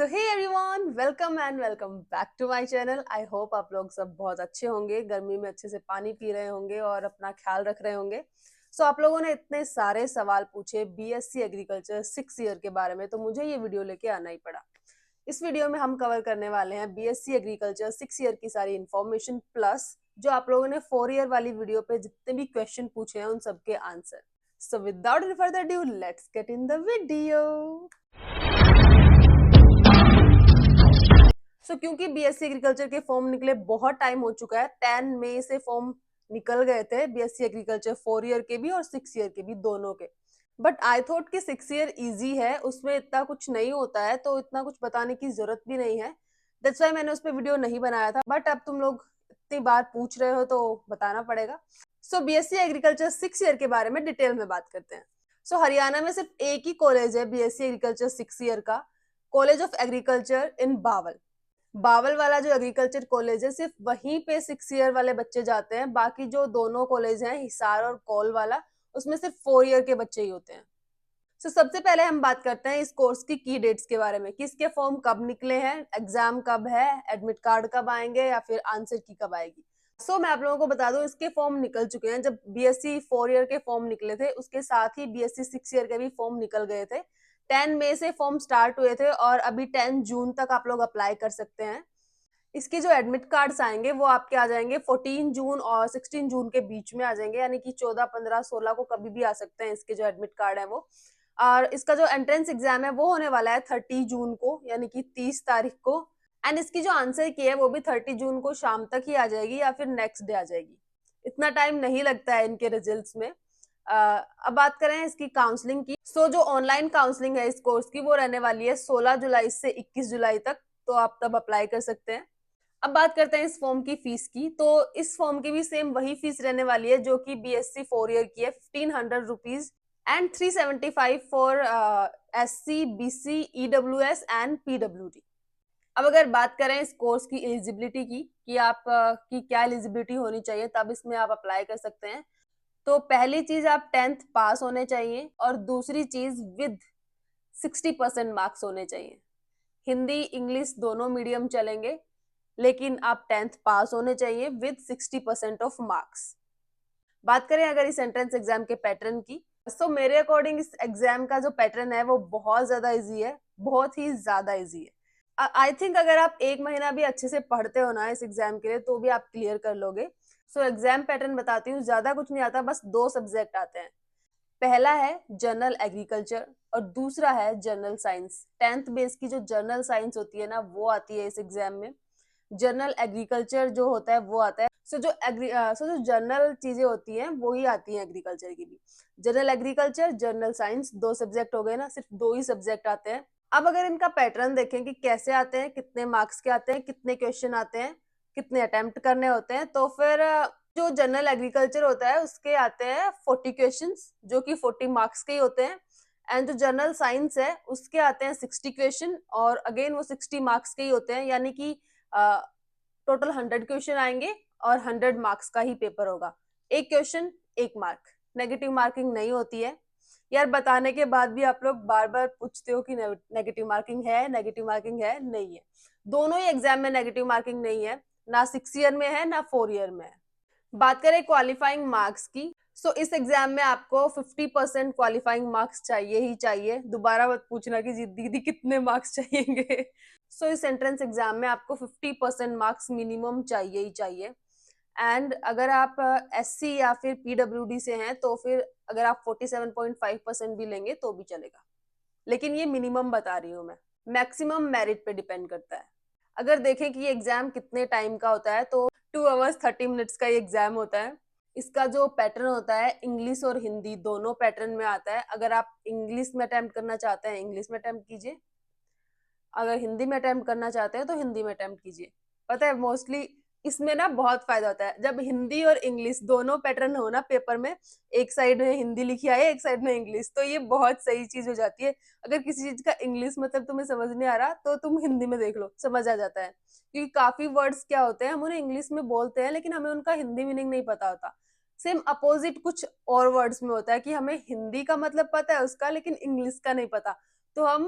तो hey everyone, welcome and welcome back to my channel. I hope आप लोग सब बहुत अच्छे होंगे, गर्मी में अच्छे से पानी पी रहे होंगे और अपना ख्याल रख रहे होंगे। आप लोगों ने इतने सारे सवाल पूछे बीएससी एग्रीकल्चर 6 ईयर के बारे में, तो मुझे ये वीडियो लेके आना ही पड़ा। इस वीडियो में हम कवर करने वाले हैं बीएससी एग्रीकल्चर 6 ईयर की सारी इन्फॉर्मेशन प्लस जो आप लोगों ने 4 ईयर वाली वीडियो पे जितने भी क्वेश्चन पूछे हैं उन सबके answer. So without any further due, let's get in the video. क्योंकि बीएससी एग्रीकल्चर के फॉर्म निकले बहुत टाइम हो चुका है, 10 मई से फॉर्म निकल गए थे बीएससी एग्रीकल्चर 4 ईयर के भी और 6 ईयर के भी, दोनों के। बट आई थॉट कि 6 ईयर इजी है, उसमें इतना कुछ नहीं होता है, तो इतना कुछ बताने की जरूरत भी नहीं है। दैट्स वाई मैंने उस पर वीडियो नहीं बनाया था, बट अब तुम लोग इतनी बार पूछ रहे हो तो बताना पड़ेगा। बीएससी एग्रीकल्चर 6 ईयर के बारे में डिटेल में बात करते हैं। हरियाणा में सिर्फ एक ही कॉलेज है बीएससी एग्रीकल्चर 6 ईयर का, college of agriculture in Bawal. Bawal वाला जो एग्रीकल्चर कॉलेज है, सिर्फ वहीं पे 6 ईयर वाले बच्चे जाते हैं। बाकी जो दोनों कॉलेज हैं, हिसार और कौल वाला, उसमें सिर्फ 4 ईयर के बच्चे ही होते हैं। सबसे पहले हम बात करते हैं इस कोर्स की डेट्स के बारे में, किसके फॉर्म कब निकले हैं, एग्जाम कब है, एडमिट कार्ड कब आएंगे या फिर आंसर की कब आएगी। मैं आप लोगों को बता दूं, इसके फॉर्म निकल चुके हैं। जब बीएससी 4 ईयर के फॉर्म निकले थे, उसके साथ ही बीएससी 6 ईयर के भी फॉर्म निकल गए थे। 10 मई से फॉर्म स्टार्ट हुए थे और अभी 10 जून तक आप लोग अप्लाई कर सकते हैं। इसके जो एडमिट कार्ड्स आएंगे वो आपके आ जाएंगे 14 जून और 16 जून के बीच में आ जाएंगे, यानी कि 14, 15, 16 को कभी भी आ सकते हैं इसके जो एडमिट कार्ड है वो। और इसका जो एंट्रेंस एग्जाम है वो होने वाला है 30 जून को, यानी कि 30 तारीख को। एंड इसकी जो आंसर की है वो भी 30 जून को शाम तक ही आ जाएगी या फिर नेक्स्ट डे आ जाएगी। इतना टाइम नहीं लगता है इनके रिजल्ट्स में। अब बात करें इसकी काउंसलिंग की। जो ऑनलाइन काउंसलिंग है इस कोर्स की, वो रहने वाली है 16 जुलाई से 21 जुलाई तक, तो आप तब अप्लाई कर सकते हैं। अब बात करते हैं इस फॉर्म की फीस की। तो इस फॉर्म की भी सेम वही फीस रहने वाली है जो कि बीएससी 4 ईयर की है, 1500 rupees and 375 for SC, BC, EWS and PWD. अब अगर बात करें इस कोर्स की एलिजिबिलिटी की कि आप की क्या एलिजिबिलिटी होनी चाहिए तब इसमें आप अप्लाई कर सकते हैं, तो पहली चीज आप 10th पास होने चाहिए और दूसरी चीज विद 60% मार्क्स होने चाहिए। हिंदी इंग्लिश दोनों मीडियम चलेंगे, लेकिन आप 10th पास होने चाहिए विद 60% ऑफ मार्क्स। बात करें अगर इस एंट्रेंस एग्जाम के पैटर्न की, मेरे अकॉर्डिंग इस एग्जाम का जो पैटर्न है वो बहुत ज्यादा इजी है, बहुत ही ज्यादा इजी है। आई थिंक अगर आप एक महीना भी अच्छे से पढ़ते हो ना इस एग्जाम के लिए, तो भी आप क्लियर कर लोगे। एग्जाम पैटर्न बताती हूँ, ज्यादा कुछ नहीं आता, बस 2 सब्जेक्ट आते हैं। पहला है जनरल एग्रीकल्चर और दूसरा है जनरल साइंस। 10th बेस की जो जनरल साइंस होती है ना, वो आती है इस एग्जाम में। जनरल एग्रीकल्चर जो होता है वो आता है। जो जनरल चीजें होती हैं वो ही आती हैं एग्रीकल्चर की भी। General agriculture, general science, 2 subject हो गए ना, सिर्फ 2 ही सब्जेक्ट आते हैं। अब अगर इनका पैटर्न देखें कि कैसे आते हैं, कितने मार्क्स के आते हैं, कितने क्वेश्चन आते हैं, कितने अटेम्प्ट करने होते हैं, तो फिर जो जनरल एग्रीकल्चर होता है उसके आते हैं 40 क्वेश्चन जो कि 40 मार्क्स के ही होते हैं। एंड जो जनरल साइंस है उसके आते हैं 60 क्वेश्चन और अगेन वो 60 मार्क्स के ही होते हैं, यानी कि टोटल 100 क्वेश्चन आएंगे और 100 मार्क्स का ही पेपर होगा। एक क्वेश्चन 1 मार्क, नेगेटिव मार्किंग नहीं होती है। यार बताने के बाद भी आप लोग बार बार पूछते हो कि नेगेटिव मार्किंग है, नेगेटिव मार्किंग है, नहीं है। दोनों ही एग्जाम में नेगेटिव मार्किंग नहीं है, ना 6 ईयर में है ना 4 ईयर में है। बात करें क्वालिफाइंग मार्क्स की, इस एग्जाम में आपको 50% क्वालिफाइंग मार्क्स चाहिए ही चाहिए। दोबारा मत पूछना कि दीदी कितने मार्क्स चाहिएंगे। इस एंट्रेंस एग्जाम में आपको 50% मार्क्स मिनिमम चाहिए ही चाहिए। एंड अगर आप एससी या फिर पीडब्ल्यूडी से हैं तो फिर अगर आप 47.5% भी लेंगे तो भी चलेगा, लेकिन ये मिनिमम बता रही हूँ मैं। मैक्सिमम मेरिट पे डिपेंड करता है। अगर देखें कि ये एग्जाम कितने टाइम का होता है, तो 2 आवर्स 30 मिनट्स का ये एग्जाम होता है। इसका जो पैटर्न होता है इंग्लिश और हिंदी दोनों पैटर्न में आता है। अगर आप इंग्लिश में अटेम्प्ट करना चाहते हैं इंग्लिश में अटेम्प्ट कीजिए, अगर हिंदी में अटेम्प्ट करना चाहते हैं तो हिंदी में अटेम्प्ट कीजिए। पता है मोस्टली इसमें ना बहुत फायदा होता है जब हिंदी और इंग्लिश दोनों पैटर्न हो ना पेपर में, एक साइड में हिंदी लिखी आए एक साइड में इंग्लिश, तो ये बहुत सही चीज हो जाती है। अगर किसी चीज का इंग्लिश मतलब तुम्हें समझ नहीं आ रहा तो तुम हिंदी में देख लो, समझ आ जाता है। क्योंकि काफी वर्ड्स क्या होते हैं, हम उन्हें इंग्लिश में बोलते हैं लेकिन हमें उनका हिंदी मीनिंग नहीं पता होता। सेम अपोजिट कुछ और वर्ड्स में होता है कि हमें हिंदी का मतलब पता है उसका लेकिन इंग्लिश का नहीं पता। तो हम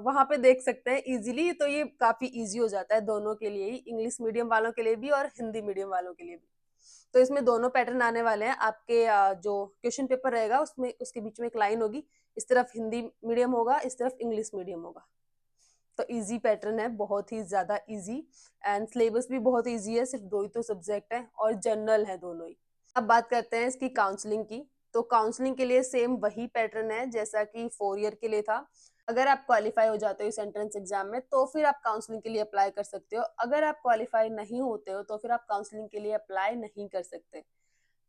वहां पे देख सकते हैं इजीली। तो ये काफी इजी हो जाता है दोनों के लिए ही, इंग्लिश मीडियम वालों के लिए भी और हिंदी मीडियम वालों के लिए भी। तो इसमें दोनों पैटर्न आने वाले हैं। आपके जो क्वेश्चन पेपर रहेगा उसमें उसके बीच में एक लाइन होगी, इस तरफ हिंदी मीडियम होगा, इस तरफ इंग्लिश मीडियम होगा। तो इजी पैटर्न है, बहुत ही ज्यादा इजी। एंड सिलेबस भी बहुत इजी है, सिर्फ दो ही तो सब्जेक्ट है और जनरल है दोनों ही। अब बात करते हैं इसकी काउंसलिंग की। तो काउंसलिंग के लिए सेम वही पैटर्न है जैसा कि 4 ईयर के लिए था। अगर आप क्वालिफाई हो जाते हो इस एंट्रेंस एग्जाम में तो फिर आप काउंसलिंग के लिए अप्लाई कर सकते हो। अगर आप क्वालिफाई नहीं होते हो तो फिर आप काउंसलिंग के लिए अप्लाई नहीं कर सकते।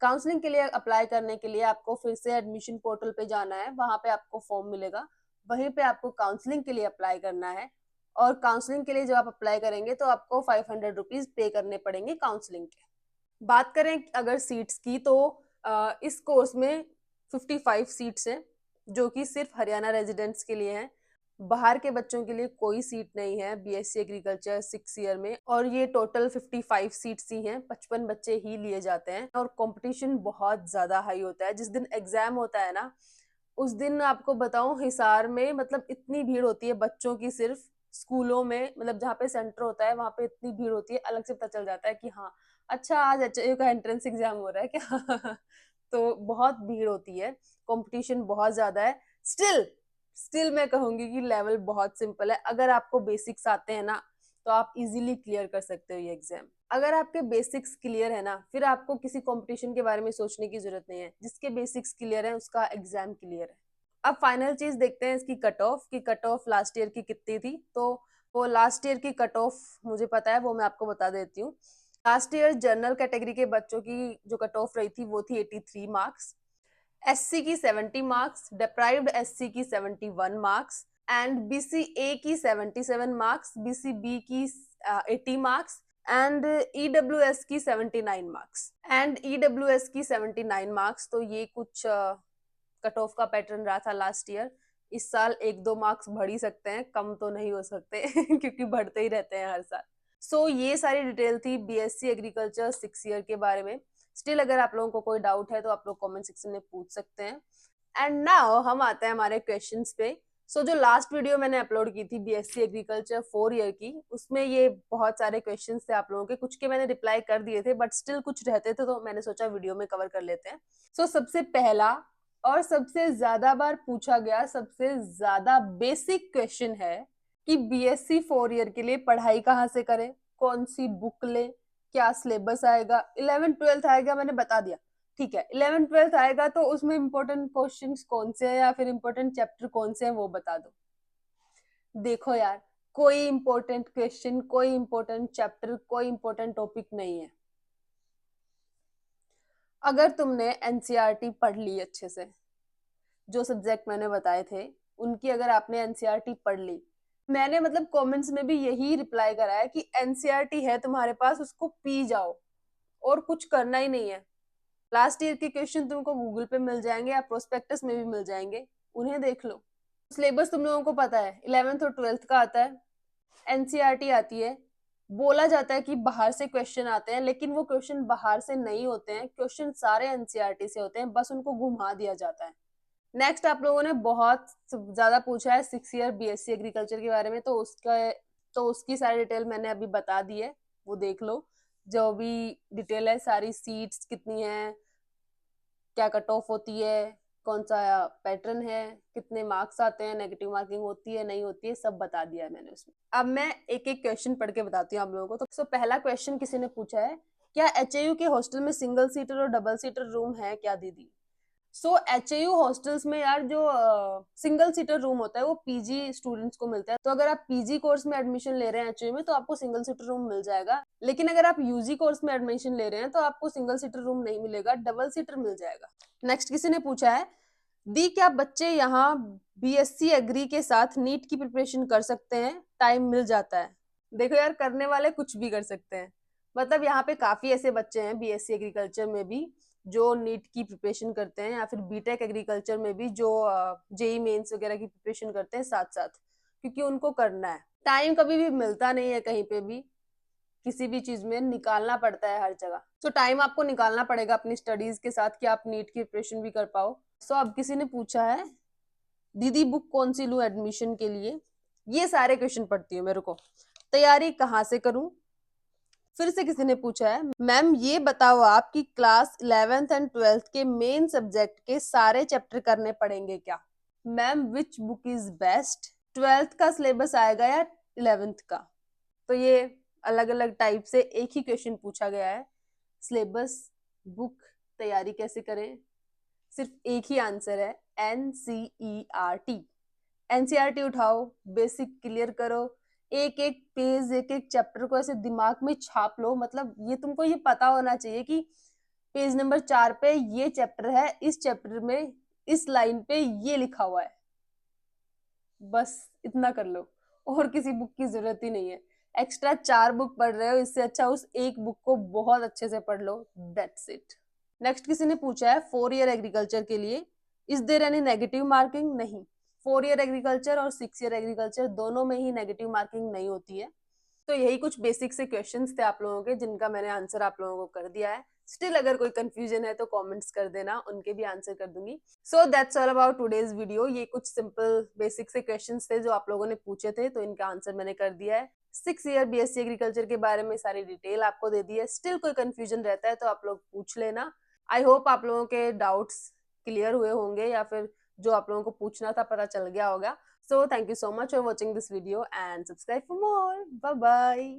काउंसलिंग के लिए अप्लाई करने के लिए आपको फिर से एडमिशन पोर्टल पे जाना है, वहां पे आपको फॉर्म मिलेगा, वहीं पे आपको काउंसलिंग के लिए अप्लाई करना है। और काउंसलिंग के लिए जब आप अप्लाई करेंगे तो आपको 500 रुपीज पे करने पड़ेंगे काउंसलिंग के। बात करें अगर सीट्स की तो इस कोर्स में 55 सीट्स हैं जो कि सिर्फ हरियाणा रेजिडेंट्स के लिए हैं। बाहर के बच्चों के लिए कोई सीट नहीं है बीएससी एग्रीकल्चर 6 ईयर में। और ये टोटल 55 सीट्स ही हैं, 55 बच्चे ही लिए जाते हैं और कंपटीशन बहुत ज्यादा हाई होता है। जिस दिन एग्जाम होता है ना उस दिन आपको बताऊं हिसार में मतलब इतनी भीड़ होती है बच्चों की, सिर्फ स्कूलों में मतलब जहाँ पे सेंटर होता है वहां पे इतनी भीड़ होती है, अलग से पता चल जाता है कि हाँ अच्छा आज एचएयू का एंट्रेंस एग्जाम हो रहा है क्या। तो बहुत भीड़ होती है, कंपटीशन बहुत ज्यादा है। स्टिल स्टिल मैं कहूंगी कि लेवल बहुत सिंपल है। अगर आपको बेसिक्स आते हैं ना तो आप इजीली क्लियर कर सकते हो ये एग्जाम। अगर आपके बेसिक्स क्लियर है ना फिर आपको किसी कंपटीशन के बारे में सोचने की जरूरत नहीं है। जिसके बेसिक्स क्लियर है उसका एग्जाम क्लियर है। अब फाइनल चीज देखते हैं इसकी कट ऑफ की कट ऑफ लास्ट ईयर की कितनी थी। तो वो लास्ट ईयर की कट ऑफ मुझे पता है, वो मैं आपको बता देती हूँ। लास्ट ईयर जनरल कैटेगरी के बच्चों की जो कट ऑफ रही थी वो थी 83 मार्क्स, एससी की 70 मार्क्स, डिप्राइव्ड एससी की 71 मार्क्स, एंड बीसीए की 77 मार्क्स, बीसीबी की 80 मार्क्स, एंड ईडब्ल्यूएस की 79 मार्क्स। एंड ईडब्ल्यूएस की 79 मार्क्स। तो ये कुछ कट ऑफ का पैटर्न रहा था लास्ट ईयर। इस साल 1-2 मार्क्स बढ़ ही सकते हैं, कम तो नहीं हो सकते क्योंकि बढ़ते ही रहते हैं हर साल। सो ये सारी डिटेल थी बीएससी एग्रीकल्चर 6 ईयर के बारे में। स्टिल अगर आप लोगों को कोई डाउट है तो आप लोग कमेंट सेक्शन में पूछ सकते हैं। एंड नाउ हम आते हैं हमारे क्वेश्चंस पे। जो लास्ट वीडियो मैंने अपलोड की थी बीएससी एग्रीकल्चर 4 ईयर की, उसमें ये बहुत सारे क्वेश्चंस थे आप लोगों के, कुछ के मैंने रिप्लाई कर दिए थे बट स्टिल कुछ रहते थे तो मैंने सोचा वीडियो में कवर कर लेते हैं। सबसे पहला और सबसे ज्यादा बार पूछा गया सबसे ज्यादा बेसिक क्वेश्चन है कि बीएससी 4 ईयर के लिए पढ़ाई कहाँ से करें, कौन सी बुक ले, क्या सिलेबस आएगा। 11th-12th आएगा मैंने बता दिया, ठीक है। 11th-12th आएगा तो उसमें इंपॉर्टेंट क्वेश्चंस कौन से हैं या फिर इंपॉर्टेंट चैप्टर कौन से हैं वो बता दो। देखो यार, कोई इंपॉर्टेंट क्वेश्चन, कोई इंपॉर्टेंट चैप्टर, कोई इंपॉर्टेंट टॉपिक नहीं है। अगर तुमने एनसीईआरटी पढ़ ली अच्छे से, जो सब्जेक्ट मैंने बताए थे उनकी अगर आपने एनसीईआरटी पढ़ ली, मैंने मतलब कमेंट्स में भी यही रिप्लाई करा है कि एनसीईआरटी है तुम्हारे पास उसको पी जाओ और कुछ करना ही नहीं है। लास्ट ईयर के क्वेश्चन तुमको गूगल पे मिल जाएंगे या प्रोस्पेक्टस में भी मिल जाएंगे, उन्हें देख लो। सिलेबस तुम लोगों को पता है 11th और 12th का आता है, एनसीईआरटी आती है। बोला जाता है कि बाहर से क्वेश्चन आते हैं लेकिन वो क्वेश्चन बाहर से नहीं होते हैं, क्वेश्चन सारे एनसीईआरटी से होते हैं, बस उनको घुमा दिया जाता है। नेक्स्ट आप लोगों ने बहुत ज्यादा पूछा है 6 ईयर बीएससी एग्रीकल्चर के बारे में, तो उसकी सारी डिटेल मैंने अभी बता दी है, वो देख लो। जो भी डिटेल है सारी, सीट्स कितनी है, क्या कट ऑफ होती है, कौन सा पैटर्न है, कितने मार्क्स आते हैं, नेगेटिव मार्किंग होती है नहीं होती है, सब बता दिया है मैंने उसमें। अब मैं एक एक क्वेश्चन पढ़ के बताती हूँ आप लोगों को। तो पहला क्वेश्चन किसी ने पूछा है, क्या एचएयू के हॉस्टल में सिंगल सीटर और डबल सीटर रूम है क्या दीदी। एचएयू हॉस्टल्स में यार जो सिंगल सीटर रूम होता है वो पीजी स्टूडेंट्स को मिलता है। तो अगर आप पीजी कोर्स में एडमिशन ले रहे हैं एचएयू में तो आपको सिंगल सीटर रूम मिल जाएगा। लेकिन अगर आप यूजी कोर्स में एडमिशन ले रहे हैं तो आपको सिंगल सीटर रूम नहीं मिलेगा, डबल सीटर मिल जाएगा। नेक्स्ट किसी ने पूछा है, दी क्या बच्चे यहाँ बीएससी एग्री के साथ नीट की प्रिपरेशन कर सकते हैं, टाइम मिल जाता है। देखो यार, करने वाले कुछ भी कर सकते हैं। मतलब यहाँ पे काफी ऐसे बच्चे हैं बीएससी एग्रीकल्चर में भी जो नीट की प्रिपरेशन करते हैं, या फिर बीटेक एग्रीकल्चर में भी जो जेई मेंस वगैरह की प्रिपरेशन करते हैं साथ साथ, क्योंकि उनको करना है। टाइम कभी भी मिलता नहीं है कहीं पे भी, किसी भी चीज में निकालना पड़ता है हर जगह। टाइम आपको निकालना पड़ेगा अपनी स्टडीज के साथ कि आप नीट की प्रिपरेशन भी कर पाओ। अब किसी ने पूछा है दीदी बुक कौन सी लूं एडमिशन के लिए, ये सारे क्वेश्चन पढ़ती हूँ। मेरे को तैयारी कहाँ से करूं। फिर से किसी ने पूछा है, मैम ये बताओ आपकी क्लास 11th एंड 12th के मेन सब्जेक्ट के सारे चैप्टर करने पड़ेंगे क्या। Ma'am which book is best, 12th का सिलेबस आएगा या 11th का। तो ये अलग अलग टाइप से एक ही क्वेश्चन पूछा गया है। सिलेबस, बुक, तैयारी कैसे करें, सिर्फ एक ही आंसर है, NCERT। एनसीईआरटी उठाओ, बेसिक क्लियर करो, एक एक पेज एक एक चैप्टर को ऐसे दिमाग में छाप लो। मतलब ये तुमको ये पता होना चाहिए कि पेज नंबर 4 पे ये चैप्टर है, इस चैप्टर में इस लाइन पे ये लिखा हुआ है। बस इतना कर लो, और किसी बुक की जरूरत ही नहीं है। एक्स्ट्रा 4 बुक पढ़ रहे हो, इससे अच्छा उस एक बुक को बहुत अच्छे से पढ़ लो। That's it. नेक्स्ट किसी ने पूछा है 4 ईयर एग्रीकल्चर के लिए is there any negative marking. नहीं, 4 ईयर एग्रीकल्चर और 6 ईयर एग्रीकल्चर दोनों में ही नेगेटिव मार्किंग नहीं होती है। तो यही कुछ बेसिक से क्वेश्चंस थे आप लोगों के, जिनका मैंने आंसर आप लोगों को कर दिया है। स्टिल अगर कोई कंफ्यूजन है तो कमेंट्स कर देना, उनके भी आंसर कर दूंगी। So that's all about today's video. ये कुछ सिंपल बेसिक से क्वेश्चंस थे जो आप लोगों ने पूछे थे, तो इनका आंसर मैंने कर दिया है। 6 ईयर BSc एग्रीकल्चर के बारे में सारी डिटेल आपको दे दी है। स्टिल कोई कंफ्यूजन रहता है तो आप लोग पूछ लेना। आई होप आप लोगों के डाउट्स क्लियर हुए होंगे, या फिर जो आप लोगों को पूछना था पता चल गया होगा। So thank you so much for watching this video and subscribe for more. Bye bye.